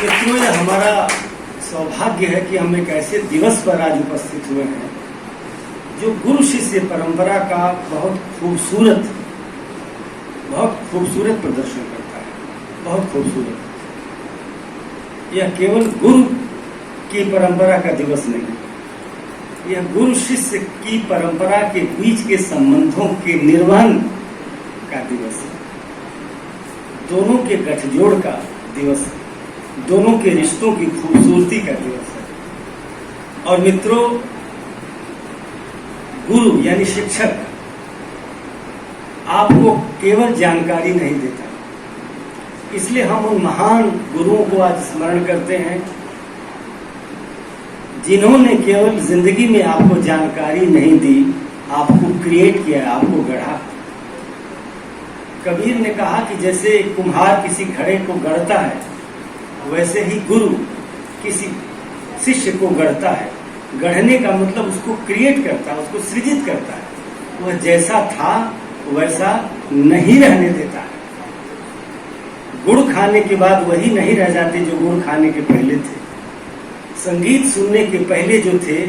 मित्रों, ये हमारा सौभाग्य है कि हम एक ऐसे दिवस पर आज उपस्थित हुए हैं जो गुरु शिष्य परंपरा का बहुत खूबसूरत प्रदर्शन करता है। बहुत खूबसूरत। यह केवल गुरु की परंपरा का दिवस नहीं, यह गुरु शिष्य की परंपरा के बीच के संबंधों के निर्वहन का दिवस है। दोनों के गठजोड़ का दिवस है, दोनों के रिश्तों की खूबसूरती का दिवस है। और मित्रों, गुरु यानी शिक्षक आपको केवल जानकारी नहीं देता, इसलिए हम उन महान गुरुओं को आज स्मरण करते हैं जिन्होंने केवल जिंदगी में आपको जानकारी नहीं दी, आपको क्रिएट किया, आपको गढ़ा। कबीर ने कहा कि जैसे कुम्हार किसी घड़े को गढ़ता है, वैसे ही गुरु किसी शिष्य को गढ़ता है। गढ़ने का मतलब उसको क्रिएट करता है, उसको सृजित करता है। वह जैसा था वैसा नहीं रहने देता है। गुड़ खाने के बाद वही नहीं रह जाते जो गुड़ खाने के पहले थे। संगीत सुनने के पहले जो थे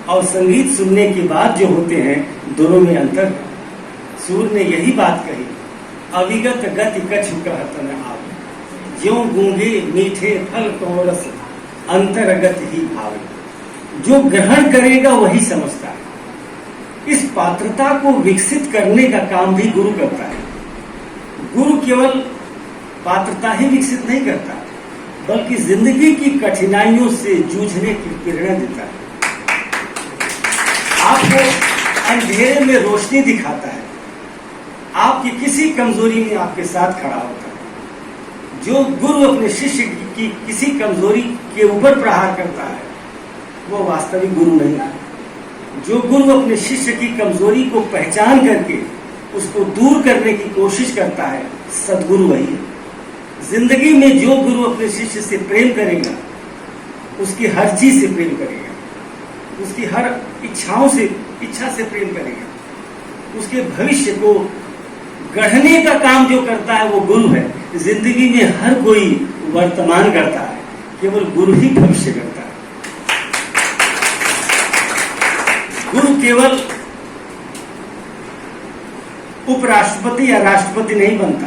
और संगीत सुनने के बाद जो होते हैं, दोनों में अंतर है। सूर ने यही बात कही, अविगत गति कछु कहत न आवे, ज्यों गूंगे मीठे फल को रस अंतरगत ही भावे। जो ग्रहण करेगा वही समझता है। इस पात्रता को विकसित करने का काम भी गुरु करता है। गुरु केवल पात्रता ही विकसित नहीं करता, बल्कि जिंदगी की कठिनाइयों से जूझने की प्रेरणा देता है। आपको अंधेरे में रोशनी दिखाता है, आपकी किसी कमजोरी में आपके साथ खड़ा होता है। जो गुरु अपने शिष्य की किसी कमजोरी के ऊपर प्रहार करता है, वो वास्तविक गुरु नहीं है। जो गुरु अपने शिष्य की कमजोरी को पहचान करके उसको दूर करने की कोशिश करता है, सद्गुरु वही है। जिंदगी में जो गुरु अपने शिष्य से प्रेम करेगा, उसकी हर चीज से प्रेम करेगा, उसकी हर इच्छा से प्रेम करेगा, उसके भविष्य को गढ़ने का काम जो करता है वो गुरु है। जिंदगी में हर कोई वर्तमान करता है, केवल गुरु ही भविष्य करता है। गुरु केवल उपराष्ट्रपति या राष्ट्रपति नहीं बनता,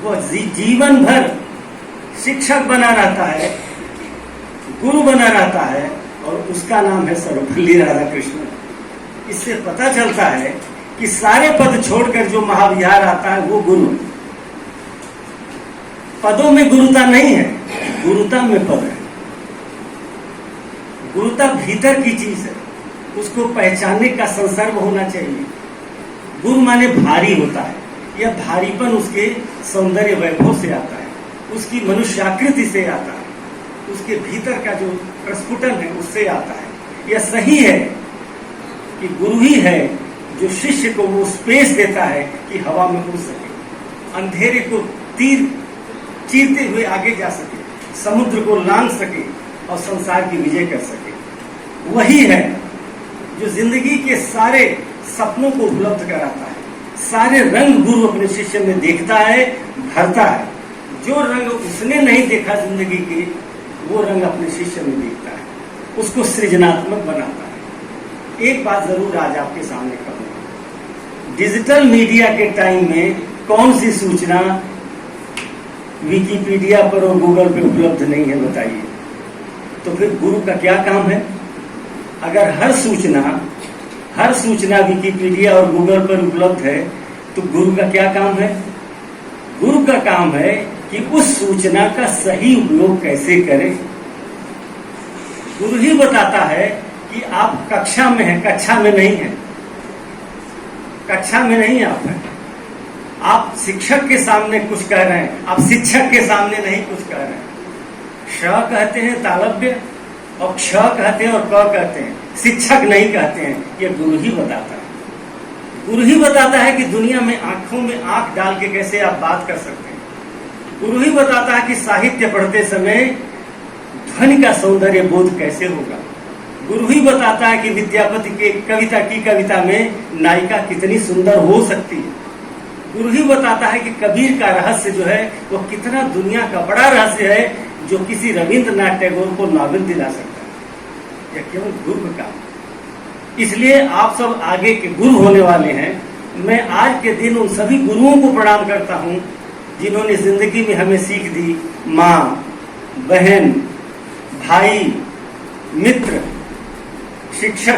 वह जीवन भर शिक्षक बना रहता है, गुरु बना रहता है, और उसका नाम है सर्वपल्ली राधाकृष्णन। इससे पता चलता है कि सारे पद छोड़कर जो महाविहार आता है वो गुरु है। पदों में गुरुता नहीं है, गुरुता में पद है। गुरुता भीतर की चीज है, उसको पहचानने का संसर्ग होना चाहिए। गुरु माने भारी होता है, यह भारीपन उसके सौंदर्य वैभव से आता है, उसकी मनुष्याकृति से आता है, उसके भीतर का जो प्रस्फुटन है उससे आता है। यह सही है कि गुरु ही है जो शिष्य को वो स्पेस देता है कि हवा में उड़ सके, अंधेरे को तीर चीरते हुए आगे जा सके, समुद्र को लांघ सके और संसार की विजय कर सके। वही है जो जिंदगी के सारे सपनों को उपलब्ध कराता है। सारे रंग गुरु अपने शिष्य में देखता है, भरता है। जो रंग उसने नहीं देखा जिंदगी के, वो रंग अपने शिष्य में देखता है, उसको सृजनात्मक बनाता है। एक बात जरूर आज आपके सामने कहूंगा, डिजिटल मीडिया के टाइम में कौन सी सूचना विकिपीडिया पर और गूगल पे उपलब्ध नहीं है, बताइए। तो फिर गुरु का क्या काम है? अगर हर सूचना विकिपीडिया और गूगल पर उपलब्ध है, तो गुरु का क्या काम है? गुरु का काम है कि उस सूचना का सही उपयोग कैसे करें। गुरु ही बताता है कि आप कक्षा में हैं, कक्षा में नहीं है, कक्षा में नहीं आप हैं। आप शिक्षक के सामने कुछ कह रहे हैं, आप शिक्षक के सामने नहीं कुछ कह रहे हैं। श कहते हैं तालव्य, और क्ष कहते हैं और क कहते हैं, शिक्षक नहीं कहते हैं। ये गुरु ही बताता है। गुरु ही बताता है कि दुनिया में आंखों में आंख डाल के कैसे आप बात कर सकते हैं। गुरु ही बताता है कि साहित्य पढ़ते समय ध्वनि का सौंदर्य बोध कैसे होगा। गुरु ही बताता है कि विद्यापति के कविता में नायिका कितनी सुंदर हो सकती है। गुरु ही बताता है कि कबीर का रहस्य जो है वो कितना दुनिया का बड़ा रहस्य है, जो किसी रविंद्रनाथ टैगोर को नॉबेल दिला सकता है। यह केवल गुरु का काम। इसलिए आप सब आगे के गुरु होने वाले हैं। मैं आज के दिन उन सभी गुरुओं को प्रणाम करता हूं जिन्होंने जिंदगी में हमें सीख दी। माँ, बहन, भाई, मित्र, शिक्षक,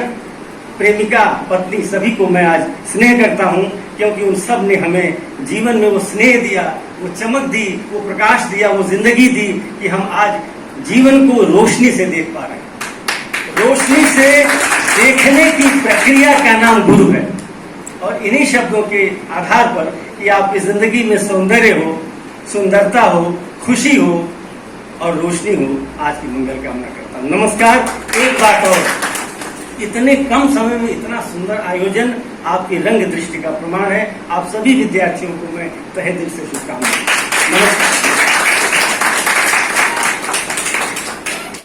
प्रेमिका, पत्नी, सभी को मैं आज स्नेह करता हूं, क्योंकि उन सब ने हमें जीवन में वो स्नेह दिया, वो चमक दी, वो प्रकाश दिया, वो जिंदगी दी कि हम आज जीवन को रोशनी से देख पा रहे हैं। रोशनी से देखने की प्रक्रिया का नाम गुरु है। और इन्हीं शब्दों के आधार पर कि आपकी जिंदगी में सौंदर्य हो, सुंदरता हो, खुशी हो और रोशनी हो, आज की मंगल कामना करता हूँ। नमस्कार। एक बात और, इतने कम समय में इतना सुंदर आयोजन आपकी रंग दृष्टि का प्रमाण है। आप सभी विद्यार्थियों को मैं तहे दिल से शुभकामनाएं। नमस्कार।